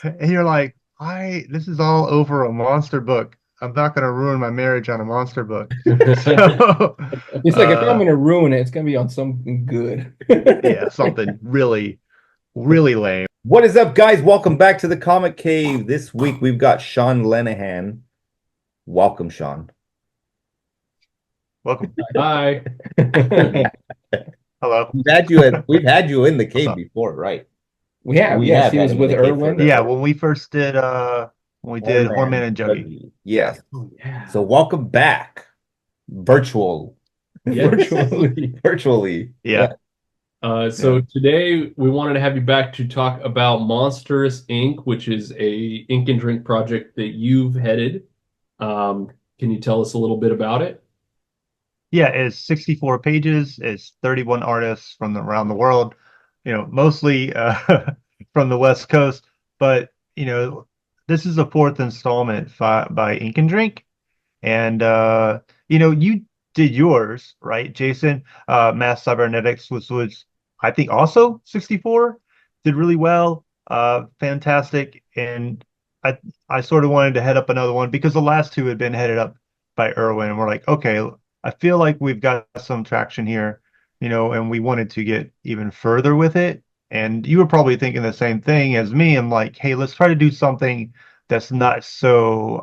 And you're like, this is all over a monster book. I'm not gonna ruin my marriage on a monster book. So It's like if I'm uh gonna ruin it, it's gonna be on something good. yeah, something really, really lame. What is up, guys? Welcome back to the Comic Cave. This week we've got Sean Lenahan. Welcome, Sean. Welcome. Hi. Hello. We've had you in the What's cave up? before, right? We have, We yes, have he had was him in with the cave for a Erwin. bit. Yeah, when we did Horman Horman and Juggy. Dougie. Yeah. Yes. Oh yeah. So welcome back. Virtual. Yes. Virtually. Yeah. Yeah. So Yeah. today we wanted to have you back to talk about Monstrous Inc., which is a ink and drink project that you've headed. Can you tell us a little bit about it? Yeah, it's 64 pages. It's 31 artists from around the world, mostly from the West Coast. But, this is the fourth installment by Ink and Drink. And, you did yours, right, Jason? Mass Cybernetics was, I think, also 64. Did really well. Fantastic. And I, I sort of wanted to head up another one because the last two had been headed up by Irwin. And we're like, okay, I feel like we've got some traction here, and we wanted to get even further with it. And you were probably thinking the same thing as me. I'm like, hey, let's try to do something that's not so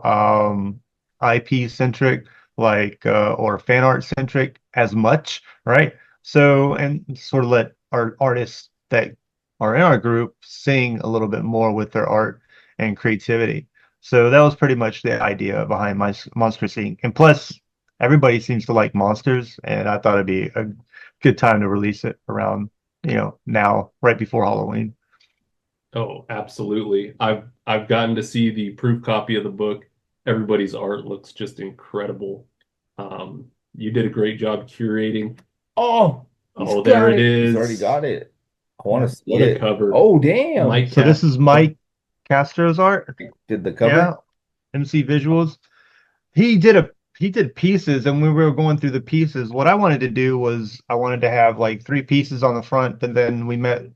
IP centric, like or fan art centric as much, right? So, and sort of let our artists that are in our group sing a little bit more with their art and creativity. So that was pretty much the idea behind my Monstrous Inc. And plus, everybody seems to like monsters, and I thought it'd be a good time to release it around, now, right before Halloween. Oh, absolutely. I've gotten to see the proof copy of the book. Everybody's art looks just incredible. You did a great job curating. Oh, he's Oh, there got it it. He's already is. got it. I want Yeah. to see What a it. cover. Oh, damn. Mike So this is Castro. Mike Castro's art. Did the cover? Yeah. MC Visuals. He did pieces, and when we were going through the pieces, what I wanted to do was I wanted to have like three pieces on the front, and then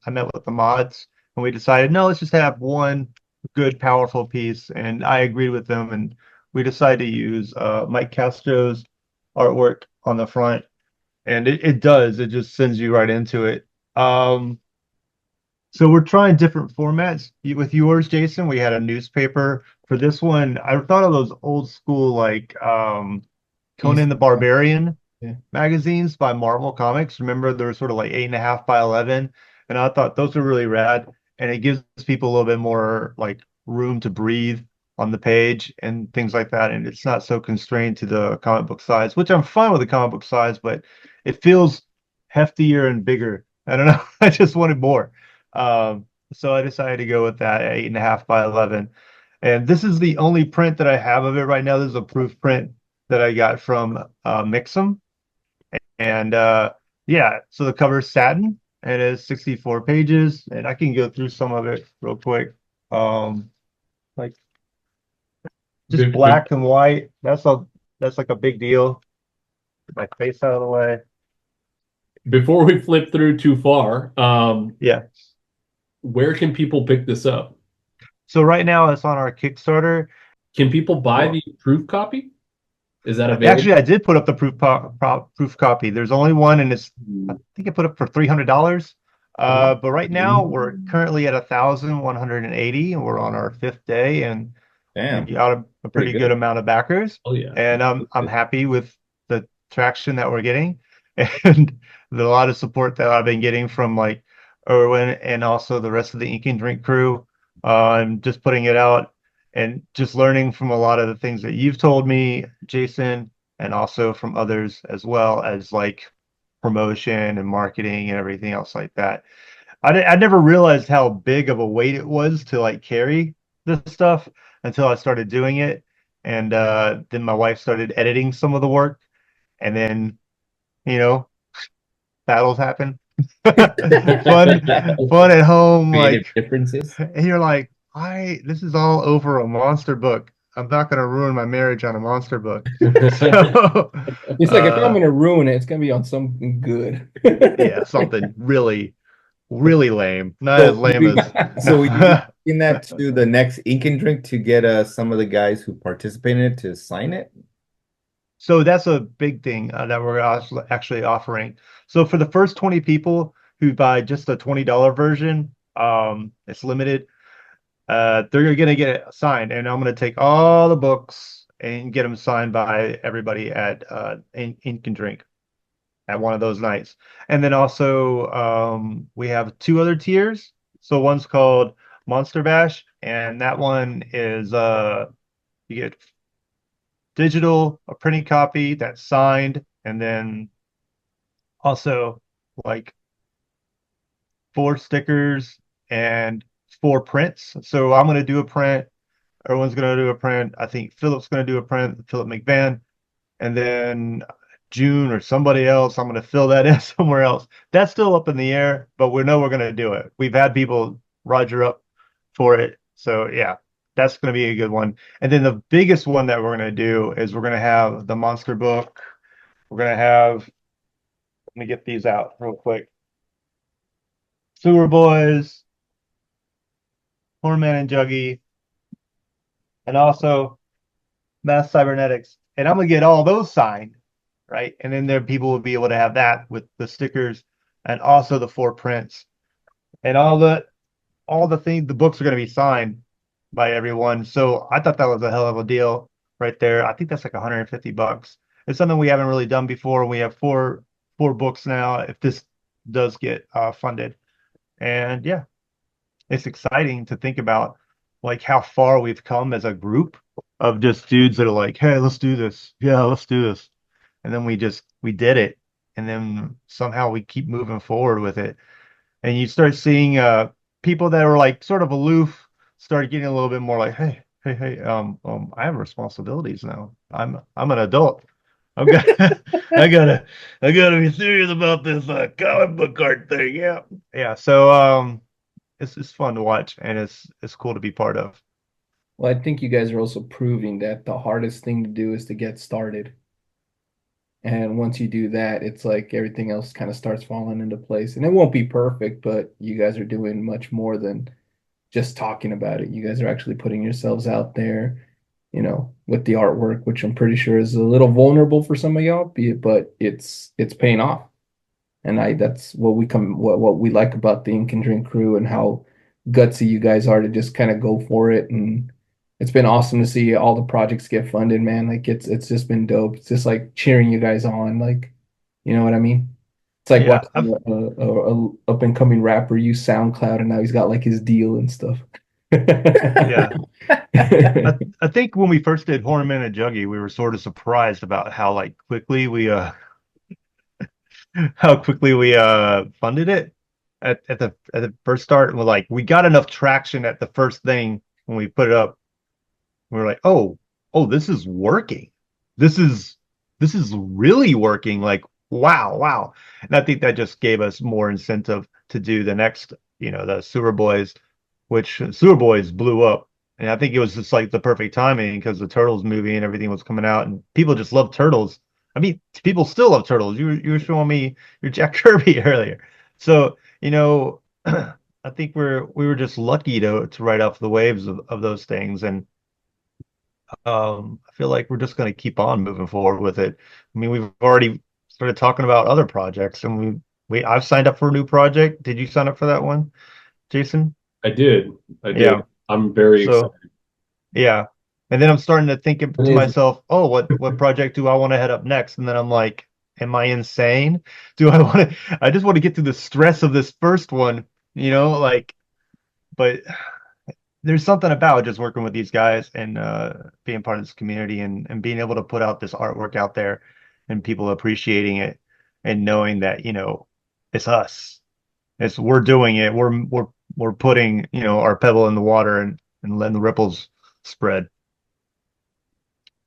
I met with the mods and we decided, no, let's just have one good, powerful piece. And I agreed with them, and we decided to use Mike Castro's artwork on the front. And it just sends you right into it. Um, so we're trying different formats. With yours, Jason, we had a newspaper. For this one, I thought of those old school like East. Conan the Barbarian Yeah. magazines by Marvel Comics. Remember, they were sort of like 8.5 by 11, and I thought those are really rad. And it gives people a little bit more like room to breathe on the page and things like that. And it's not so constrained to the comic book size, which I'm fine with the comic book size, but it feels heftier and bigger. I don't know. I just wanted more. So I decided to go with that 8.5 by 11. And this is the only print that I have of it right now. This is a proof print that I got from Mixum. And yeah, so the cover is satin and it is 64 pages. And I can go through some of it real quick. Like just Be- be- black and white. That's like a big deal. Get my face out of the way. Before we flip through too far, Yeah. where can people pick this up? So right now it's on our Kickstarter. Can people buy Well, the proof copy? Is that actually, available? I did put up the proof copy. There's only one, and I think I put up for $300. But right now we're currently at 1,180, and we're on our fifth day, and we Damn, got a pretty pretty good good. amount of backers, Oh yeah. and I'm happy with the traction that we're getting, and a lot of support that I've been getting from like Erwin and also the rest of the Ink and Drink crew. I'm just putting it out and just learning from a lot of the things that you've told me, Jason, and also from others as well as like promotion and marketing and everything else like that. I never realized how big of a weight it was to like carry this stuff until I started doing it. And then my wife started editing some of the work. And then, you know, battles happen. Fun at home. Creative Like, differences. and you're like, this is all over a monster book. I'm not going to ruin my marriage on a monster book. So, It's like if I'm uh, gonna ruin it, it's gonna be on something good. yeah, something really, really lame. Not as So lame as, so taking that to the next Ink and Drink to get some of the guys who participate in it to sign it? So that's a big thing that we're actually offering. So for the first 20 people who buy just the $20 version, it's limited. They're gonna get it signed, and I'm gonna take all the books and get them signed by everybody at Ink and Drink at one of those nights. And then also we have two other tiers. So one's called Monster Bash, and that one is you get digital, a printed copy that's signed, and then also like 4 stickers and 4 prints. So I'm going to do a print. Everyone's going to do a print. I think Philip's going to do a print, Philip McVan, and then June or somebody else. I'm going to fill that in somewhere else. That's still up in the air, but we know we're going to do it. We've had people Roger up for it. So yeah, that's going to be a good one. And then the biggest one that we're going to do is we're going to have the monster book. We're going to have, let me get these out real quick. Sewer Boys, Hornman and Juggy, and also Mass Cybernetics. And I'm going to get all those signed, right? And then there people will be able to have that with the stickers and also the 4 prints. And all the things, the books are going to be signed by everyone. So I thought that was a hell of a deal right there. I think that's like $150. It's something we haven't really done before. We have four books now if this does get funded. And yeah, it's exciting to think about like how far we've come as a group of just dudes that are like, hey, let's do this. Yeah, let's do this. And then we did it. And then somehow we keep moving forward with it. And you start seeing people that are like sort of aloof start getting a little bit more like, hey, I have responsibilities now. I'm an adult. I've got I gotta be serious about this comic book art thing. Yeah. Yeah. So it's fun to watch and it's cool to be part of. Well, I think you guys are also proving that the hardest thing to do is to get started. And once you do that, it's like everything else kind of starts falling into place. And it won't be perfect, but you guys are doing much more than just talking about it. You guys are actually putting yourselves out there, with the artwork, which I'm pretty sure is a little vulnerable for some of y'all, but it's paying off. And that's what we like about the Ink and Drink crew and how gutsy you guys are to just kind of go for it. And it's been awesome to see all the projects get funded, man. Like it's just been dope. It's just like cheering you guys on, like, you know what I mean? It's like Yeah. watching a up and coming rapper use SoundCloud, and now he's got like his deal and stuff. Yeah. I think when we first did Hornman and Juggy, we were sort of surprised about how like quickly we how quickly we funded it at the first start. We're like we got enough traction at the first thing when we put it up. We were like, oh, this is working. This is really working. Like, wow. And I think that just gave us more incentive to do the next, the Sewer Boys, which Sewer Boys blew up. And I think it was just like the perfect timing because the Turtles movie and everything was coming out, and people just love Turtles. I mean, people still love Turtles. You were showing me your Jack Kirby earlier. So, I think we were just lucky to ride off the waves of those things. And I feel like we're just going to keep on moving forward with it. I mean, we've already started talking about other projects, and I've signed up for a new project. Did you sign up for that one, Jason? I did. Yeah. I'm very excited. So yeah, and then I'm starting to think What to is it? myself, oh, what project do I want to head up next? And then I'm like, am I insane? Do I want to? I just want to get through the stress of this first one, like, but there's something about just working with these guys and being part of this community and being able to put out this artwork out there and people appreciating it and knowing that, it's us. It's we're doing it. We're putting, our pebble in the water and letting the ripples spread.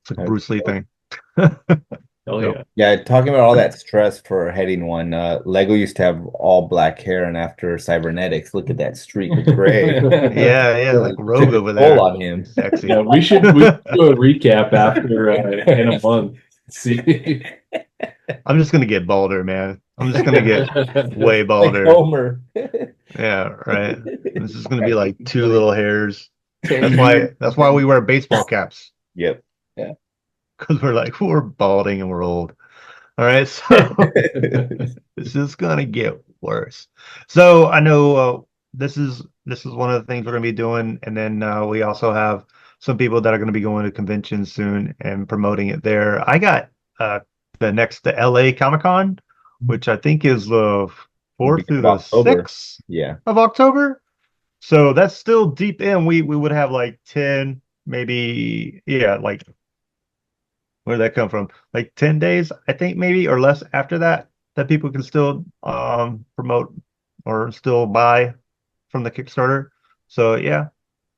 It's like a Bruce Lee thing. Hell yeah. Yeah, talking about all that stress for heading one. Lego used to have all black hair, and after cybernetics, look at that streak of gray. Yeah, like Rogue Took a over toll there. on him. Sexy. Yeah, we should do a recap after in a month. See. I'm just gonna get balder, man. I'm just gonna get way Like balder. Homer. Yeah, right. This is gonna be Right, like two like little hairs. 10 years. That's why we wear baseball caps. Yep. Yeah. Because we're balding and we're old. All right, so it's just gonna get worse. So I know this is one of the things we're gonna be doing, and then we also have some people that are gonna be going to conventions soon and promoting it there. I got uh the LA Comic Con, which I think is the 4th Beginning through of the October. 6th Yeah. of October. So that's still deep in. We would have like 10, maybe, yeah, like where did that come from? Like 10 days, I think maybe, or less after that, that people can still promote or still buy from the Kickstarter. So yeah,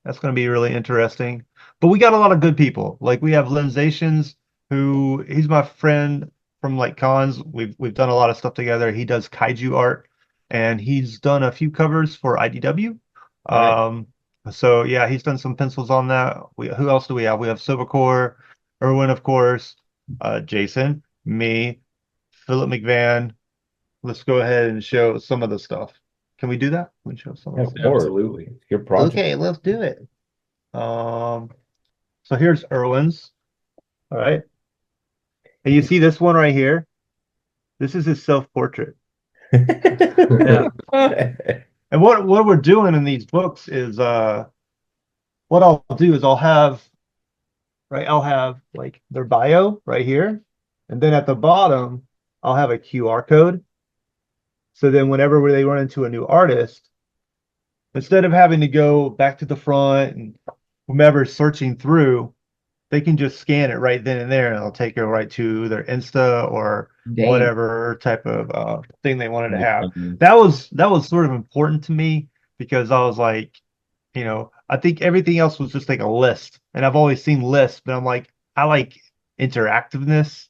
that's going to be really interesting. But we got a lot of good people. Like we have Lenzations, who he's my friend from like cons. We've done a lot of stuff together. He does kaiju art, and he's done a few covers for IDW. Nice. So yeah, he's done some pencils on that. Who else do we have? We have Silvercore, Erwin, of course, Jason, me, Philip McVan. Let's go ahead and show some of the stuff. Can we do that? We can show some of Yeah, the of stuff. course. Absolutely. Your project. Okay, let's do it. So here's Erwin's. All right. And you see this one right here? This is his self-portrait. Yeah. And what we're doing in these books is what I'll do is I'll have like their bio right here. And then at the bottom, I'll have a QR code. So then whenever they run into a new artist, instead of having to go back to the front and whomever's searching through, they can just scan it right then and there, and it'll take you right to their Insta or Dang. whatever type of thing they wanted to have. Mhm. That was sort of important to me because I was like, I think everything else was just like a list, and I've always seen lists, but I'm like, I like interactiveness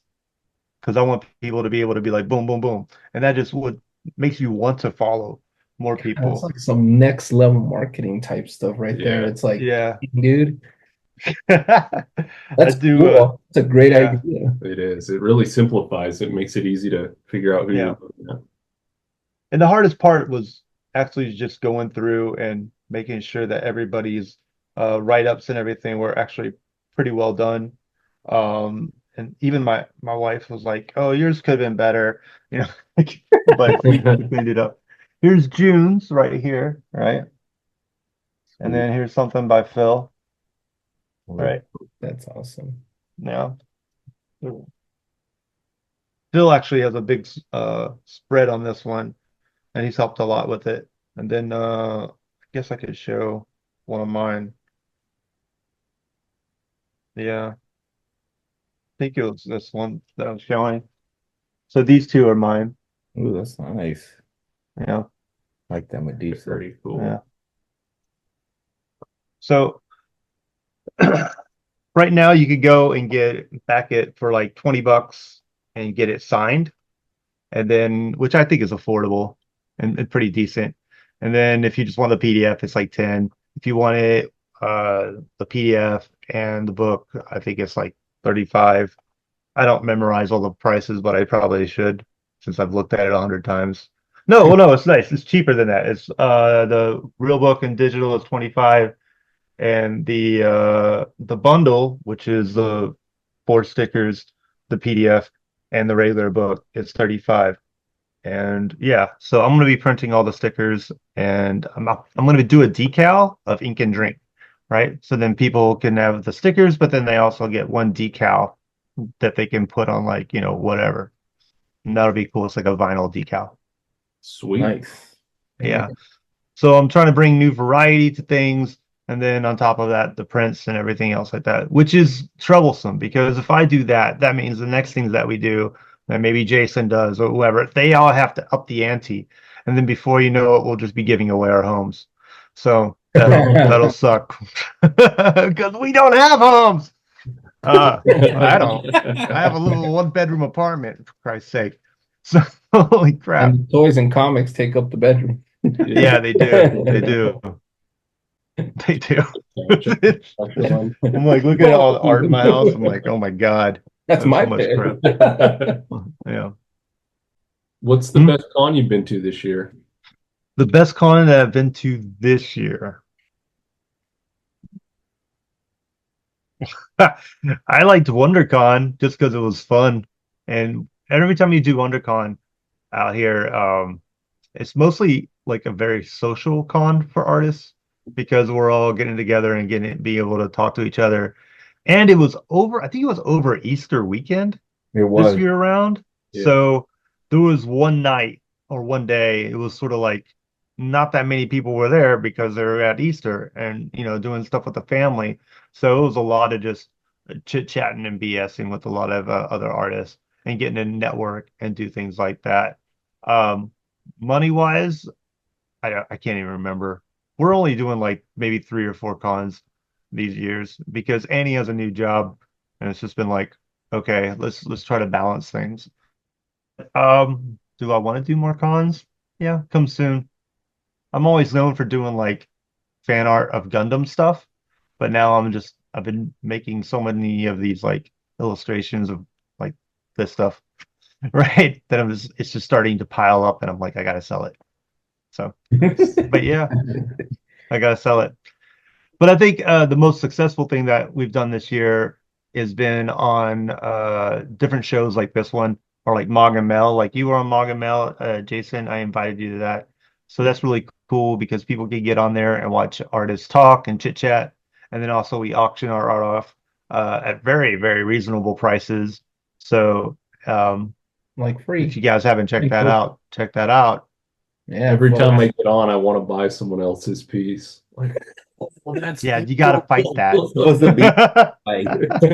because I want people to be able to be like boom, boom, boom, and that just would makes you want to follow more That's people. like some next level marketing type stuff right there. Yeah. It's like, Yeah, dude, I that's do. cool. That's a great Yeah, idea. It is. It really simplifies. It makes it easy to figure out who you're yeah. looking at. And the hardest part was actually just going through and making sure that everybody's write-ups and everything were actually pretty well done. And even my wife was like, "Oh, yours could have been better," but we cleaned it up. Here's June's right here, right? And Sweet. then here's something by Phil, Well, right? That's awesome. Yeah. Phil actually has a big spread on this one, and he's helped a lot with it. And then I guess I could show one of mine. Yeah, I think it was this one that I'm showing. So these two are mine. ooh, that's nice. Yeah, Like that Medusa. Very yeah. cool. So right now you could go and back it for like $20 and get it signed, and then which I think is affordable and pretty decent. And then if you just want the PDF, it's like 10. If you want it, the PDF and the book, I think it's like 35. I don't memorize all the prices, but I probably should since I've looked at it 100 times. No, well, no, it's nice. It's cheaper than that. It's the real book and digital is 25, and the bundle, which is the 4 stickers, the PDF, and the regular book, is 35. And yeah, so I'm gonna be printing all the stickers, and I'm gonna do a decal of ink and drink, right? So then people can have the stickers, but then they also get one decal that they can put on like, whatever. And that'll be cool. It's like a vinyl decal. Sweet. Nice. Yeah. So I'm trying to bring new variety to things. And then on top of that, the prints and everything else like that, which is troublesome because if I do that, that means the next things that we do, that maybe Jason does or whoever, they all have to up the ante. And then before you know it, we'll just be giving away our homes. So that'll suck because we don't have homes. I don't. I have a little 1 bedroom apartment, for Christ's sake. So holy crap. And toys and comics take up the bedroom. Yeah, they do. They do. They do. I'm like, look at all the art in my house. I'm like, oh my God, That's there's my so much bed. crap. Yeah. What's the Hmm? best con you've been to this year? The best con that I've been to this year. I liked WonderCon just because it was fun. And every time you do WonderCon out here, it's mostly like a very social con for artists because we're all getting together and being able to talk to each other. And it was over, I think it was over Easter weekend It this was. year around. Yeah. So there was one night or one day, it was sort of like not that many people were there because they were at Easter and, doing stuff with the family. So it was a lot of just chit-chatting and BSing with a lot of other artists and getting to network and do things like that. Um, Money-wise, I can't even remember. We're only doing like maybe 3 or 4 cons these years because Annie has a new job and it's just been like, okay, let's try to balance things. Do I want to do more cons? Yeah, come soon. I'm always known for doing like fan art of Gundam stuff, but now I've been making so many of these like illustrations of like this stuff, right? That it's just starting to pile up and I'm like, I gotta sell it. So, but yeah, I gotta sell it. But I think the most successful thing that we've done this year has been on different shows like this one or like Mog and Mel. Like you were on Mog and Mel, Jason. I invited you to that. So that's really cool because people can get on there and watch artists talk and chit chat. And then also we auction our art off at very, very reasonable prices. So um, Like if free. you guys haven't checked Pretty that cool. out, check that out. Yeah, Every time I folks. get on, I want to buy someone else's piece. Like, oh, that's Yeah, you got to cool. fight that. Supposed to be like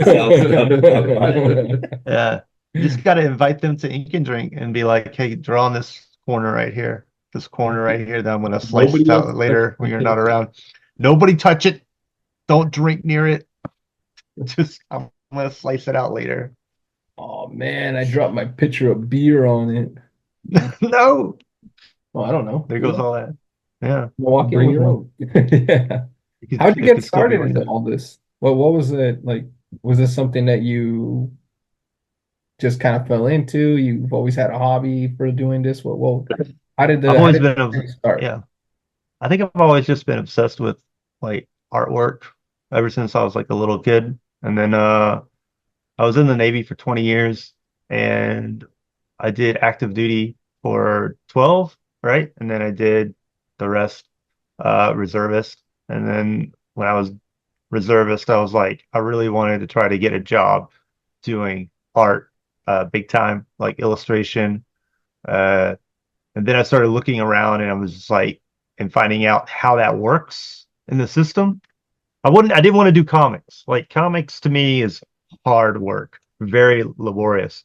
sell stuff online. Yeah. You just got to invite them to Ink and Drink and be like, hey, draw on this corner right here. This corner right here that I'm going to slice Nobody else out later when you're not around. Nobody touch it. Don't drink near it. Just, I'm going to slice it out later. Oh man, I dropped my pitcher of beer on it. No. Well, I don't know. There Who goes knows? all that. Yeah. Walk in Bring with your me. own. Yeah. How'd you It get could still be started worth into it. all this? What was it like? Was this something that you just kind of fell into? You've always had a hobby for doing this? How did I've the how always did been, the journey start? yeah. I think I've always just been obsessed with like artwork ever since I was like a little kid. And then I was in the Navy for 20 years and I did active duty for 12, right? And then I did the rest reservist. And then when I was reservist, I was like, I really wanted to try to get a job doing art big time, like illustration. Uh, and then I started looking around and I was just like, and finding out how that works in the system. I didn't want to do comics. Like comics to me is hard work, very laborious.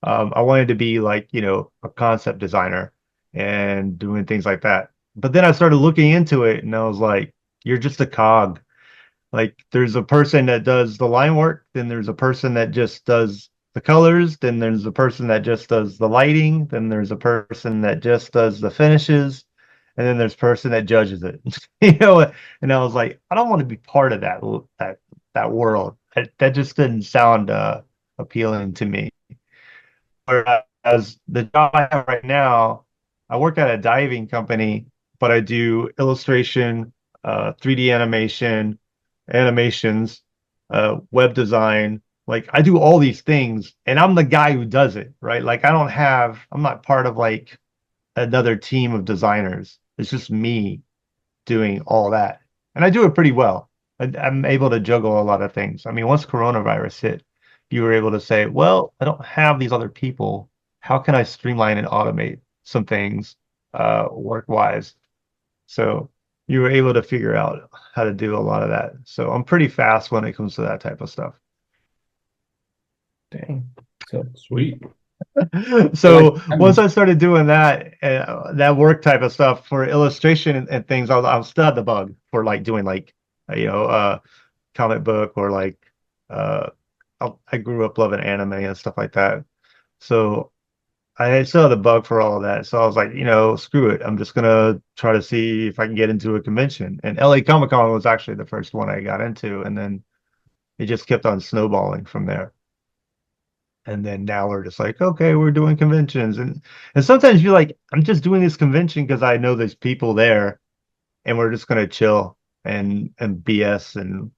I wanted to be like, a concept designer and doing things like that. But then I started looking into it and I was like, you're just a cog. Like there's a person that does the line work, then there's a person that just does the colors, then there's a person that just does the lighting, then there's a person that just does the finishes, and then there's a person that judges it. And I was like, I don't want to be part of that world. That just didn't sound appealing to me. Whereas the job I have right now, I work at a diving company, but I do illustration, 3D animation, animations, web design. Like I do all these things, and I'm the guy who does it, right? Like I'm not part of like another team of designers. It's just me doing all that. And I do it pretty well. I'm able to juggle a lot of things. I mean, once coronavirus hit, you were able to say, well, I don't have these other people. How can I streamline and automate some things work-wise? So you were able to figure out how to do a lot of that. So I'm pretty fast when it comes to that type of stuff. Dang. So Sweet. you like So once I started doing that work type of stuff for illustration and things, I was still had the bug for like doing like comic book or like uh I grew up loving anime and stuff like that. So I still had the bug for all of that. So I was like, screw it. I'm just gonna try to see if I can get into a convention. And LA Comic Con was actually the first one I got into, and then it just kept on snowballing from there. And then now we're just like, okay, we're doing conventions. And sometimes you're like, I'm just doing this convention because I know there's people there and we're just gonna chill and BS and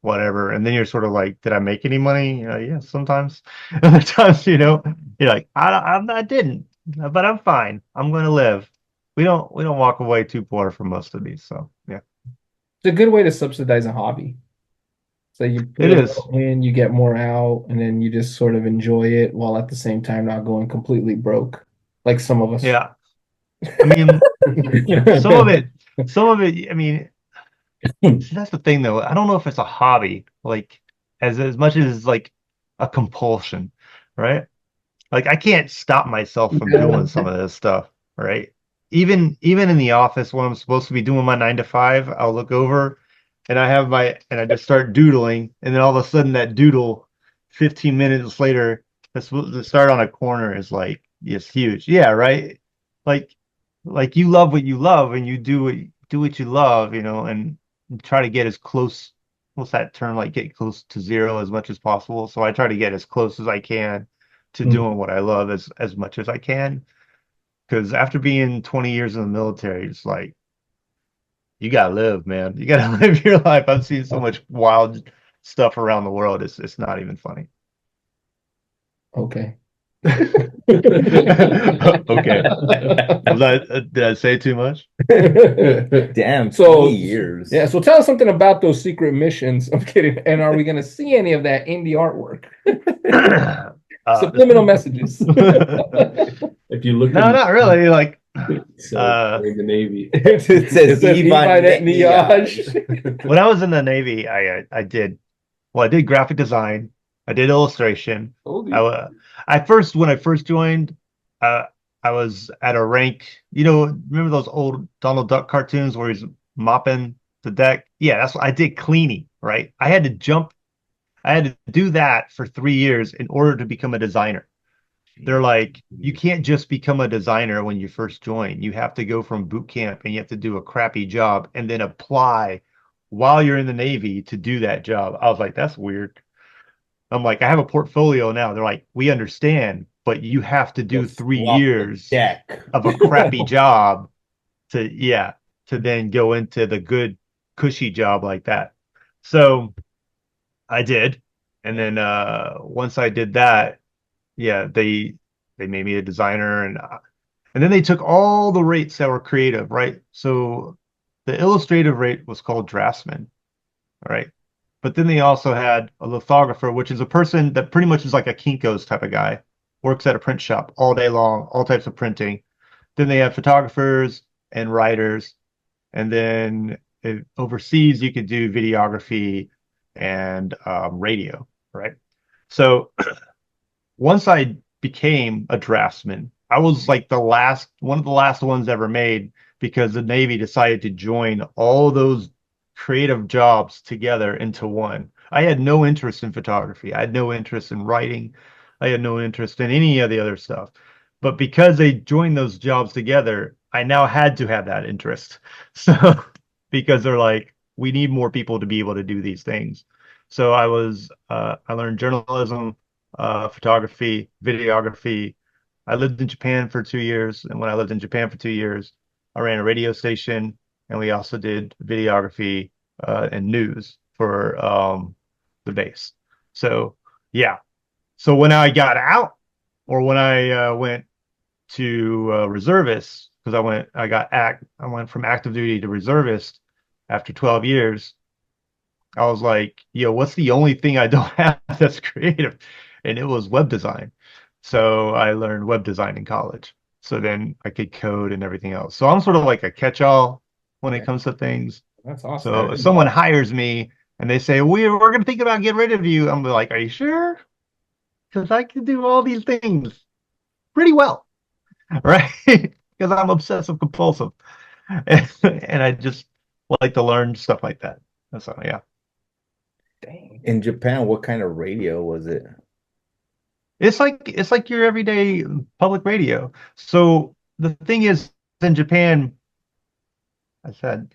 whatever. And then you're sort of like, did I make any money? Yeah, sometimes. Other times, you're like, I didn't, but I'm fine. I'm gonna live. We don't walk away too poor from most of these. So yeah, It's a good way to subsidize a hobby. So you put it a is. little in, you get more out, and then you just sort of enjoy it while at the same time not going completely broke, like some of us. Yeah. I mean, some of it, some of it, I mean, see, that's the thing though. I don't know if it's a hobby, like as much as like a compulsion, right? Like I can't stop myself from doing some of this stuff, right? Even in the office when I'm supposed to be doing my 9 to 5, I'll look over and I just start doodling, and then all of a sudden that doodle, 15 minutes later, that's the start on a corner is like it's huge. Yeah, right. Like like you love what you love and you do what you love, and try to get as close, what's that term, like get close to zero as much as possible. So I try to get as close as I can to Mm. doing what I love as much as I can. Because after being 20 years in the military, it's like you gotta live, man. You gotta live your life. I've seen so much wild stuff around the world. It's not even funny. Okay. Okay. Did I say too much? Damn, 20 So, years. yeah, so tell us something about those secret missions. I'm kidding. And are we going to see any of that in the artwork? Uh, Subliminal messages. If you look no, in not really. Like, it says uh, in the Navy. It says Ivan Ivan Niage. when I was in the Navy, I did graphic design. I did illustration. Told I, you. wa- when I first joined, uh, I was at a rank. Remember those old Donald Duck cartoons where he's mopping the deck? Yeah, that's what I did, cleaning, right? I had to do that for 3 years in order to become a designer. They're like, you can't just become a designer when you first join. You have to go from boot camp and you have to do a crappy job and then apply while you're in the Navy to do that job. I was like, that's weird. I'm like, I have a portfolio now. They're like, we understand, but you have to do Go three swap the years deck. of a crappy job yeah, to then go into the good, cushy job like that. So I did. And then once I did that, yeah, they made me a designer, and then they took all the rates that were creative, right? So the illustrative rate was called draftsman, right? But then they also had a lithographer, which is a person that pretty much is like a Kinko's type of guy, works at a print shop all day long, all types of printing. Then they have photographers and writers, and then overseas you could do videography and radio, right? So once I became a draftsman, I was like one of the last ones ever made because the Navy decided to join all those creative jobs together into one. I had no interest in photography. I had no interest in writing. I had no interest in any of the other stuff. But because they joined those jobs together, I now had to have that interest. So because they're like, we need more people to be able to do these things. So I learned journalism, photography, videography. I lived in Japan for 2 years, and when I lived in Japan for 2 years, I ran a radio station, and we also did videography and news for the base. So yeah. So when I got out, or when I went to reservist, because I went from active duty to reservist after 12 years. I was like, what's the only thing I don't have that's creative? And it was web design. So I learned web design in college. So then I could code and everything else. So I'm sort of like a catch-all when it Yeah, comes to things. that's awesome. So if someone hires me and they say, we're going to think about getting rid of you, I'm like, are you sure? Because I can do all these things pretty well, right? Because I'm obsessive compulsive. And I just like to learn stuff like that. So yeah. Dang. In Japan, what kind of radio was it? It's like your everyday public radio. So the thing is, in Japan, I said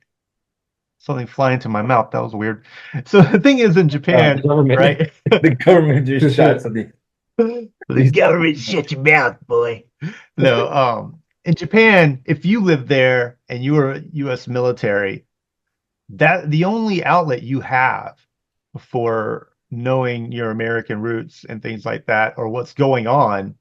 something flying into my mouth. That was weird. So the thing is, in The Japan, government. right? The government just shot something. The government shut your mouth, boy. No, in Japan, if you live there and you are U.S. military, that the only outlet you have for knowing your American roots and things like that, or what's going on,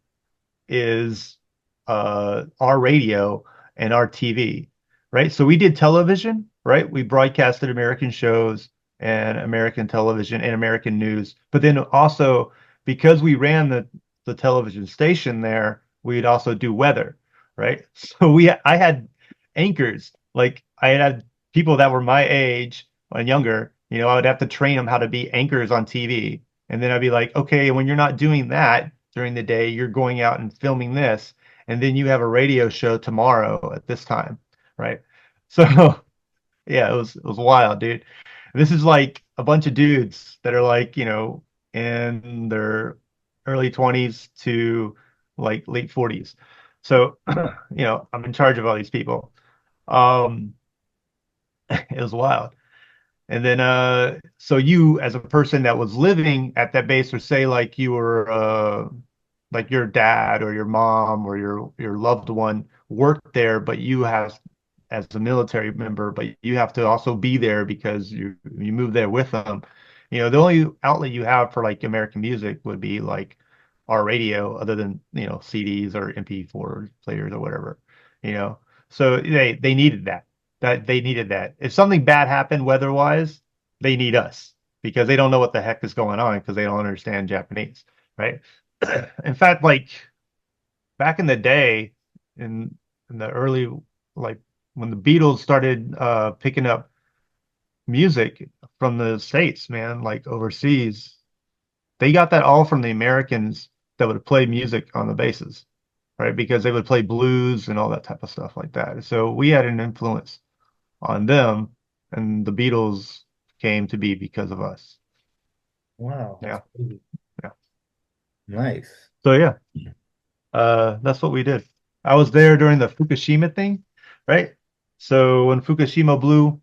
is our radio and our TV, right? So we did television, right? We broadcasted American shows and American television and American news. But then also because we ran the television station there, we'd also do weather, right? So I had anchors, like I had people that were my age and younger, I would have to train them how to be anchors on TV. And then I'd be like, okay, when you're not doing that during the day, you're going out and filming this, and then you have a radio show tomorrow at this time, right? So yeah, it was wild, dude. This is like a bunch of dudes that are like, in their early 20s to like late 40s. So, I'm in charge of all these people. Um, it was wild. And then, so you, as a person that was living at that base, or say like you were, like your dad or your mom or your loved one worked there, but you have, as a military member, but you have to also be there because you move there with them. The only outlet you have for like American music would be like our radio, other than, CDs or MP4 players or whatever, you know. So they needed that. That they needed that. If something bad happened weather-wise, they need us because they don't know what the heck is going on because they don't understand Japanese, right? In fact, like back in the day, in the early, like when the Beatles started picking up music from the States, man, like overseas, they got that all from the Americans that would play music on the bases, right? Because they would play blues and all that type of stuff like that. So we had an influence on them, and the Beatles came to be because of us. Wow, that's Yeah, crazy. yeah. Nice. So yeah, that's what we did. I was there during the Fukushima thing, right? So when Fukushima blew,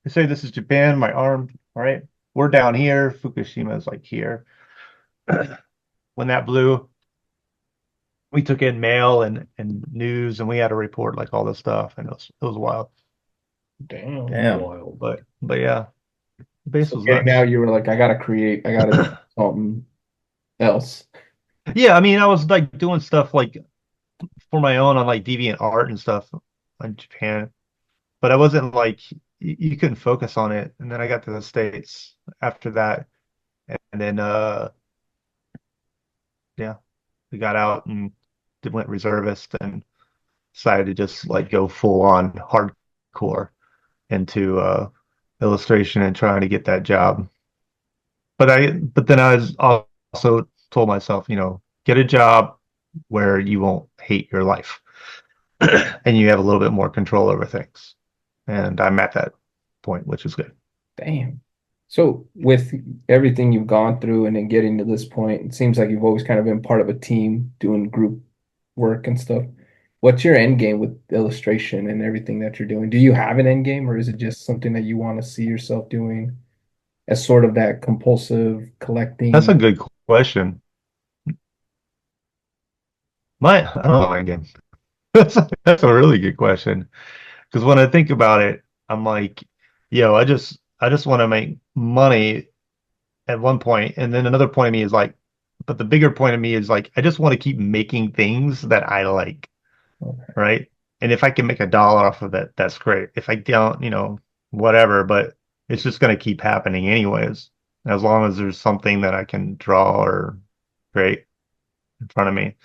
they say this is Japan, my arm, all right? We're down here. Fukushima is like here. When that blew, we took in mail and news, and we had to report like all this stuff, and it was wild. Damn. Damn. Wild. But yeah, the base So was getting nuts. out, you were like, I gotta do something else. Yeah, I mean, I was like doing stuff like for my own on like Deviant Art and stuff on Japan, but I wasn't like you couldn't focus on it. And then I got to the States after that, and then yeah, we got out and went reservist and decided to just like go full on hardcore into illustration and trying to get that job. But then I was also told myself, get a job where you won't hate your life and you have a little bit more control over things. And I'm at that point, which is good. Damn. So with everything you've gone through and then getting to this point, it seems like you've always kind of been part of a team doing group work and stuff. What's your end game with illustration and everything that you're doing? Do you have an end game, or is it just something that you want to see yourself doing as sort of that compulsive That's a collecting? good question. I don't know, again. That's a really good question. Because when I think about it, I'm like, yo, I just want to make money at one point, and then another point of me is like, but the bigger point of me is like, I just want to keep making things that I like, Okay. right? And if I can make $1 off of it, that's great. If I don't, whatever, but it's just going to keep happening anyways, as long as there's something that I can draw or create in front of me.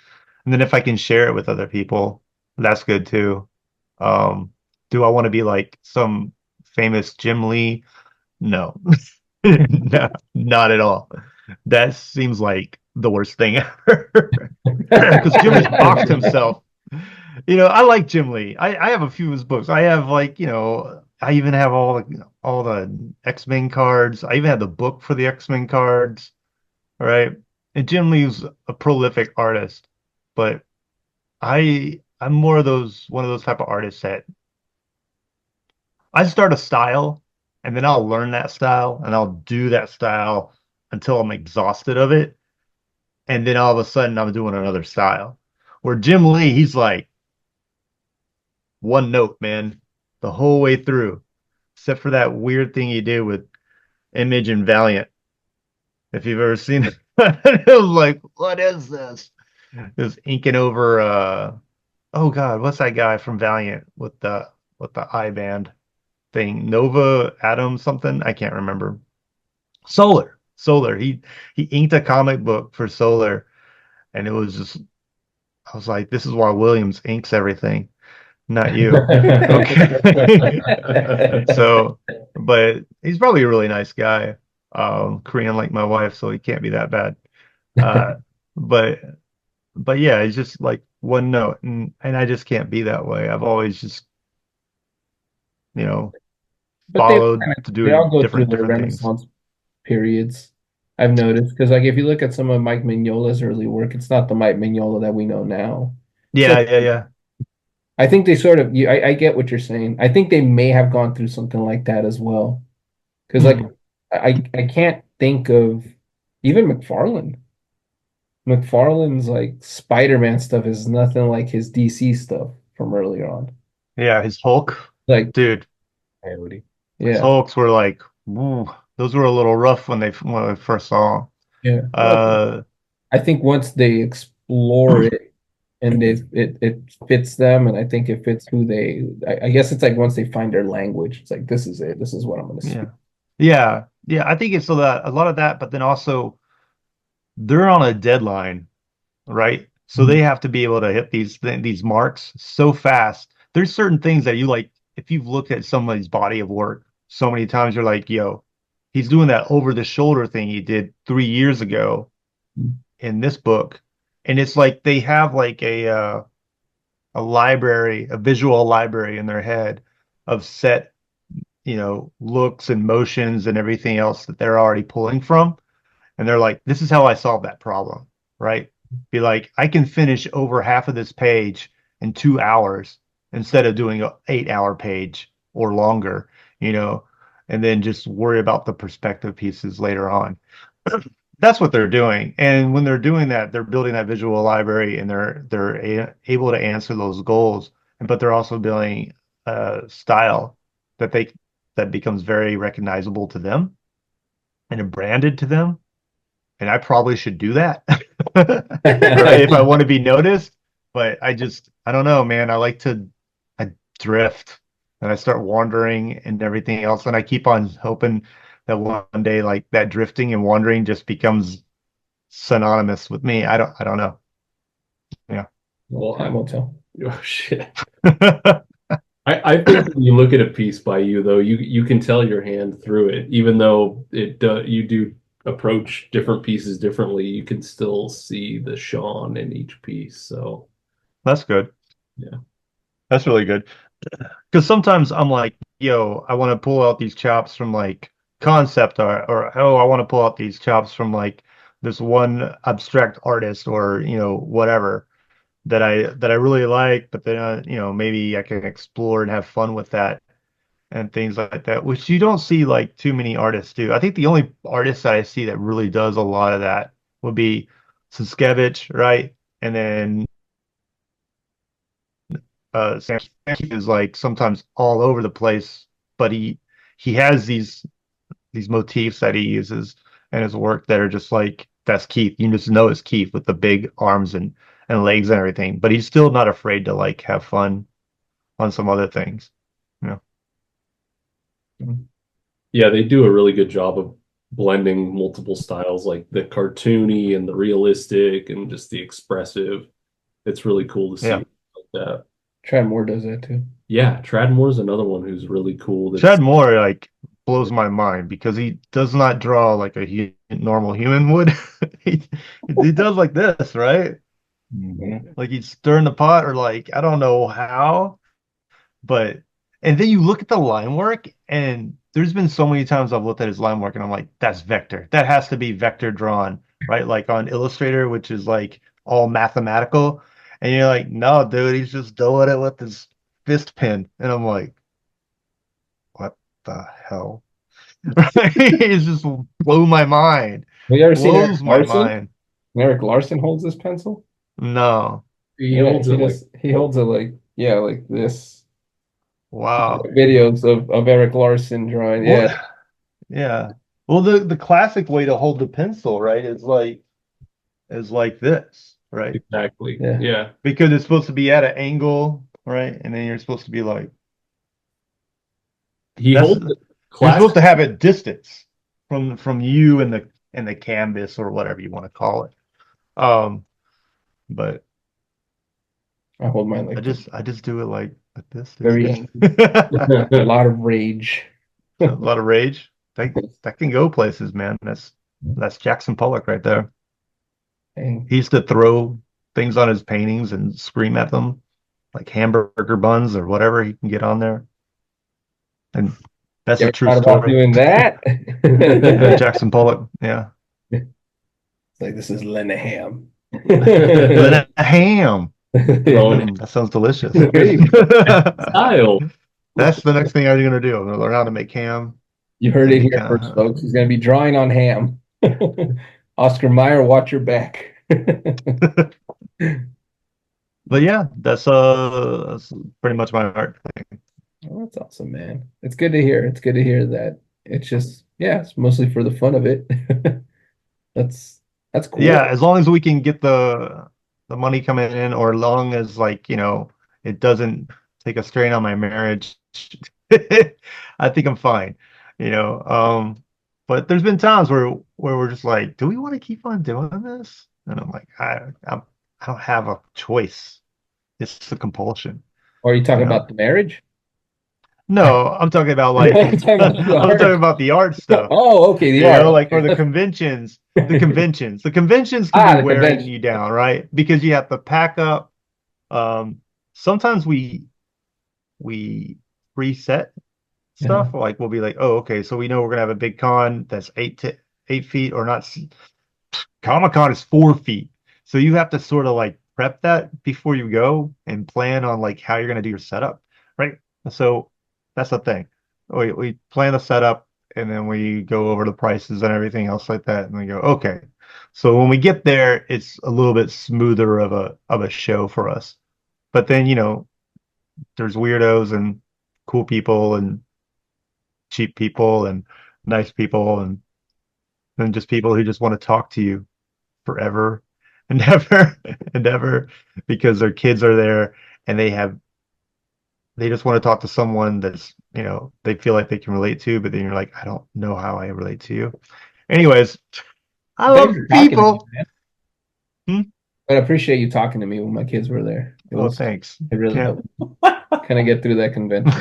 And then if I can share it with other people, that's good too. Um, do I want to be like some famous Jim Lee? No. No, not at all. That seems like the worst thing ever. Because Jim Lee's boxed himself. I like Jim Lee. I have a few of his books. I have like, I even have all the X-Men cards. I even have the book for the X-Men cards. All right. And Jim Lee's a prolific artist, but I'm more of those one of those type of artists that I start a style and then I'll learn that style and I'll do that style until I'm exhausted of it. and then all of a sudden I'm doing another style. Where Jim Lee, he's like one note, man, the whole way through, except for that weird thing he did with Image and Valiant. If you've ever seen it, it was like, what is this? Just inking over oh God, what's that guy from Valiant with the eye band thing? Nova Atom something? I can't remember. Solar. Solar. He inked a comic book for Solar, and it was just I was like, this is why Williams inks everything, not you. Okay. So, but he's probably a really nice guy. Korean like my wife, so he can't be that bad. Uh, but but yeah, it's just like one note, and I just can't be that way. I've always just, you know, But followed to they do all go through their different things. Renaissance periods. I've noticed because like if you look at some of Mike Mignola's early work, it's not the Mike Mignola that we know now. So Yeah, yeah, yeah. I think they sort of I get what you're saying. I think they may have gone through something like that as well. Because like Hmm. I can't think of even McFarlane. McFarlane's like Spider-Man stuff is nothing like his DC stuff from earlier on. Yeah, his Hulk, Like, dude, Coyote. his yeah, Hulks were like, woo, those were a little rough when I first saw 'em. yeah. Well, Uh, I think once they explore it and it fits them, and I think it fits who they. I guess it's like once they find their language, it's like this is it. This is what I'm going to yeah, speak. yeah, yeah. I think it's a lot of that, but then also they're on a deadline, right? So they have to be able to hit these marks so fast. There's certain things that you like. If you've looked at somebody's body of work so many times, you're like, yo, he's doing that over the shoulder thing he did 3 years ago in this book, and it's like they have like a library, a visual library in their head of set, looks and motions and everything else that they're already pulling from. And they're like, this is how I solve that problem, right? Be like, I can finish over half of this page in 2 hours instead of doing an 8 hour page or longer, you know, and then just worry about the perspective pieces later on. That's what they're doing. And when they're doing that, they're building that visual library and able to answer those goals. But they're also building a style that they that becomes very recognizable to them and branded to them. And I probably should do that, right? If I want to be noticed. But I don't know, man. I drift and I start wandering and everything else. And I keep on hoping that one day, like that drifting and wandering just becomes synonymous with me. I don't know. Yeah. Well, Time will tell. oh shit. I think when you look at a piece by you, though, you can tell your hand through it, even though you do approach different pieces differently. You can still see the Sean in each piece. So That's good. yeah, That's really good. Because sometimes I'm like, yo, I want to pull out these chops from like concept art, or oh, I want to pull out these chops from like this one abstract artist, or whatever that I really like, but then maybe I can explore and have fun with that and things like that, which you don't see like too many artists do. I think the only artist that I see that really does a lot of that would be Sienkiewicz, right? And then Sam is like sometimes all over the place, but he has these motifs that he uses in his work that are just like that's Keith. You just know it's Keith with the big arms and legs and everything, but he's still not afraid to like have fun on some other things. You know? yeah, they do a really good job of blending multiple styles, like the cartoony and the realistic and just the expressive. It's really cool to see Yeah. like that. Trad Moore does that too. Yeah, Tradmore's another one who's really cool. Chad Moore like blows my mind because he does not draw like a normal human would. he, he does like this, right? Mhm. Like he'd stir in the pot or like I don't know how. But and then you look at the line work, and there's been so many times I've looked at his line work, and I'm like, that's vector. That has to be vector drawn, right? Like on Illustrator, which is like all mathematical. And you're like, no, dude, he's just doing it with his fist pin. And I'm like, what the hell? It's just blew my mind. Have you ever seen Eric Blows my Larson? mind. Eric Larson holds this pencil. No. He Yeah, holds it like he holds it like yeah, like this. Wow. Videos of Eric Larson drawing. Well, Yeah. yeah. Well, the classic way to hold the pencil, right, is like this, right? exactly. Yeah. Yeah. Because it's supposed to be at an angle, right? And then you're supposed to be like He that's holds it you're supposed classic. to have it distance from you and the canvas or whatever you want to call it. Um, but I hold mine like this. I just do it like this, Very dude. angry. A lot of rage. A lot of rage. That can go places, man. That's Jackson Pollock right there. And He used to throw things on his paintings and scream at them, like hamburger buns or whatever he can get on there. And that's you a ever true thought about story. doing that? Jackson Pollock, yeah. It's like this is Lenahan. Ham. Throwing That sounds delicious. There you go. style. That's the next thing I'm gonna do. I'm gonna learn how to make ham. You heard Gonna it be here first, kind folks. He's going to be drawing on ham. Oscar Mayer, watch your back. of, but yeah, that's pretty much my art thing. Oh, that's awesome, man. It's good to hear. It's good to hear that it's just, yeah, it's mostly for the fun of it. That's that's Yeah, cool. as long as we can get the money coming in, or long as like, it doesn't take a strain on my marriage, I think I'm fine. You know, but there's been times where we're just like, do we want to keep on doing this? And I'm like, I don't have a choice. It's a compulsion, Or are you you talking know? about the marriage? No, I'm talking about like You're talking about the I'm talking art. about the art stuff. Oh, okay, the You art. know, like for Okay. the conventions can be Ah, the wearing convention. you down, right? Because you have to pack up. Um, Sometimes we preset Yeah. stuff. Like we'll be like, oh, okay, so we know we're gonna have a big con that's 8 feet or not. Comic-Con is 4 feet, so you have to sort of like prep that before you go and plan on like how you're gonna do your setup, right? So that's the thing. We plan the setup and then we go over the prices and everything else like that, and we go, okay. So when we get there, it's a little bit smoother of a show for us. But then, there's weirdos and cool people and cheap people and nice people and then just people who just want to talk to you forever and ever and ever because their kids are there and they just want to talk to someone that's, they feel like they can relate to, but then you're like, I don't know how I relate to you. Anyways, I Thanks love for talking to me, people. man. Hmm? I appreciate you talking to me when my kids were there. Oh, thanks. It really Yeah. helped kind of get through that convention.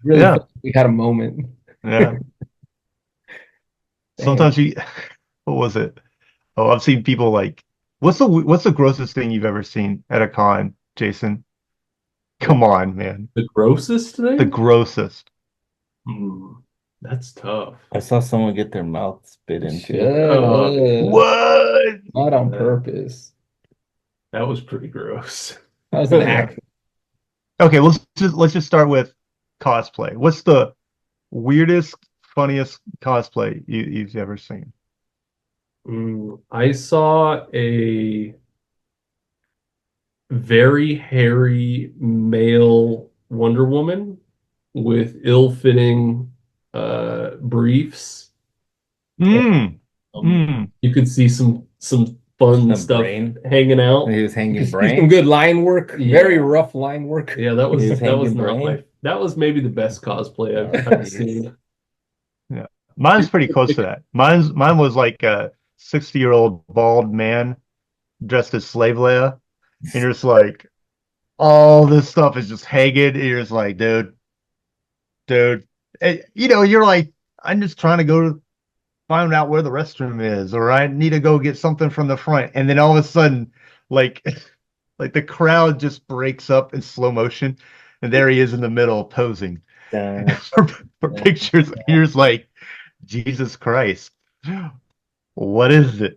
Really Yeah. felt like we had a moment. Yeah. Damn. Sometimes what was it? Oh, I've seen people like, what's the grossest thing you've ever seen at a con, Jason? The, Come on, man. the grossest The thing? grossest. Hmm, that's tough. I saw someone get their mouth spit into. Shut up. What? Not on That, purpose. that was pretty gross. That was an Yeah. accident. Okay, let's just start with cosplay. What's the weirdest, funniest cosplay you've ever seen? I saw a very hairy male Wonder Woman with ill-fitting briefs. Mm. Um, Mm. you could see some fun Some stuff brain. hanging out. He was You hanging see some brain. good line work. Very Yeah. rough line work. Yeah, He was that was hanging not brain. that was maybe the best cosplay Oh, I've geez. seen. Yeah. Mine's pretty close to that. Mine was like a 60-year-old bald man dressed as Slave Leia. And you're just like, all this stuff is just hanging. And you're just like, dude. And, you're like, I'm just trying to go to find out where the restroom is, or I need to go get something from the front. And then all of a sudden, like, like the crowd just breaks up in slow motion, and there he is in the middle posing Dun, for, for dun, pictures. And you're just like, Jesus Christ, what is this?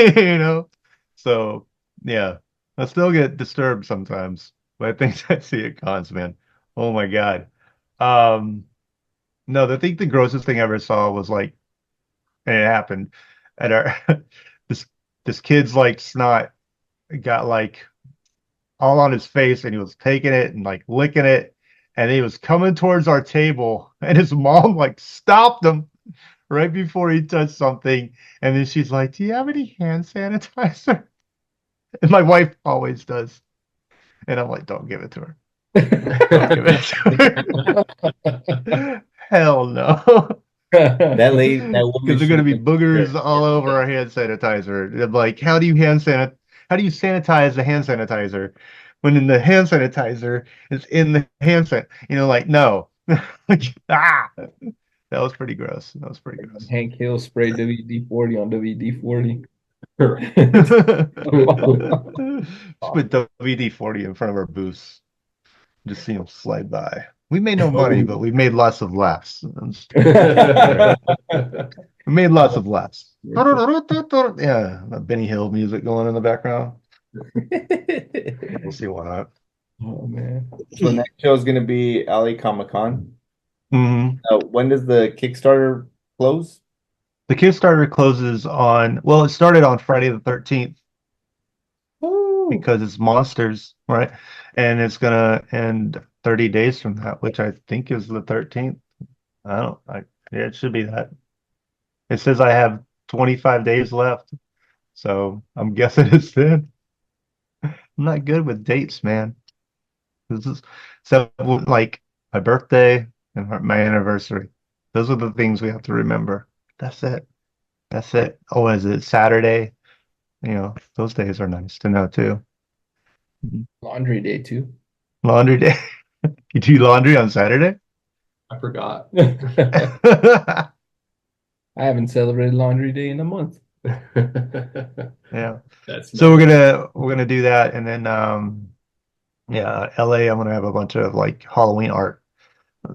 You know? So yeah, I still get disturbed sometimes by things I see at cons, man. Oh my God. Um, no, I think the grossest thing I ever saw was like and it happened. And our this this kid's like snot got like all on his face, and he was taking it and like licking it, and he was coming towards our table, and his mom like stopped him right before he touched something, and then she's like, "Do you have any hand sanitizer?" And my wife always does, and I'm like, "Don't give it to her. Don't give it to her." Hell no. That lady, that woman Because they're should gonna have be been boogers stripped. all over our hand sanitizer. They're like, how do you sanitize the hand sanitizer when in the hand sanitizer is in the hand san like no. Like, that was pretty gross. That was pretty gross. Hank Hill sprayed WD-40 on WD-40. Just put WD-40 in front of our booths. Just see them slide by. We made no money, but Oh. we made lots of laughs. We made lots of laughs. Yeah, that Benny Hill music going in the background. We'll see why not. Oh man. So next show is gonna be LA Comic Con. Hmm. When does the Kickstarter close? The Kickstarter closes well, it started on Friday the 13th Oh, because it's Monsters, right? And it's gonna end 30 days from that, which I think is the 13th. Yeah, it should be that. It says I have 25 days left, so I'm guessing it's then. I'm not good with dates, man. This is so like my birthday and my anniversary. Those are the things we have to remember. That's it. That's it. Oh, is it Saturday? Those days are nice to know too. Mhm. Laundry day too. Laundry day. You do laundry on Saturday? I forgot. I haven't celebrated Laundry Day in a month. Yeah. That's So nice. we're gonna do that, and then yeah, LA. I'm gonna have a bunch of like Halloween art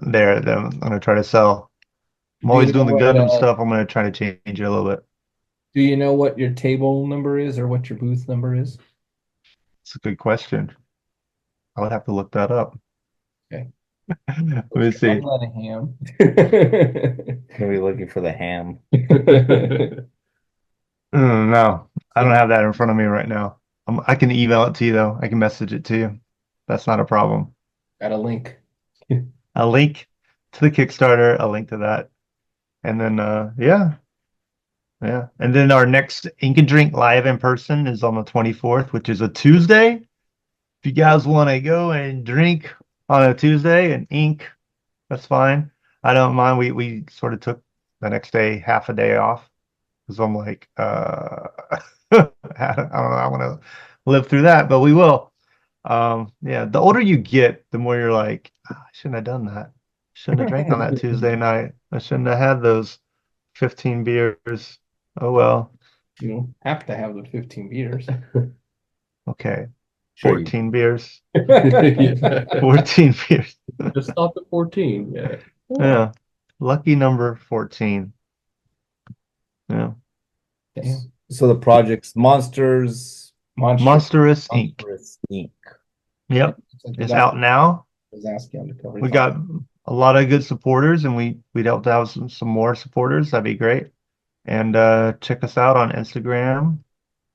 there that I'm gonna try to sell. I'm Do you always know doing the what Gundam stuff. I'm gonna try to change it a little bit. do you know what your table number is or what your booth number is? It's a good question. I would have to look that up. Okay. Let me I'm see. Lenahan. gonna be looking for the ham. No, I don't So, have that in front of me right now. I can email it to you though. I can message it to you. That's not a problem. got a link. A link to the Kickstarter, a link to that. And then yeah, yeah. And then our next Ink and Drink live in person is on the 24th, which is a Tuesday. If you guys want to go and drink on a Tuesday and ink, that's fine. I don't mind. We sort of took the next day half a day off because I'm like, I don't know, I want to live through that, but we will. Yeah, the older you get, the more you're like, "Ah, I shouldn't have done that. Shouldn't have drank on that Tuesday night. I shouldn't have had those 15 beers. Oh well. You don't have to have the 15 beers. Okay. Sure you. 14 beers. Yeah. 14 beers. Just stop at 14. Yeah. Yeah. Lucky number 14. Yeah. Damn. So the project's Monster. Monstrous Inc. Monstrous Inc. Yep. Like It's out now. was asking on the cover. We got a lot of good supporters, and we'd help to have some more supporters. That'd be great. And check us out on Instagram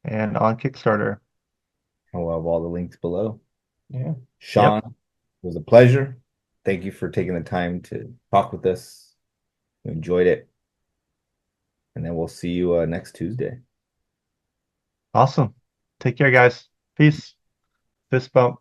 and on Kickstarter. I'll have all the links below. Yeah. Sean, Yep. it was a pleasure. Thank you for taking the time to talk with us. We enjoyed it. And then we'll see you next Tuesday. Awesome. Take care, guys. Peace. Fist bump.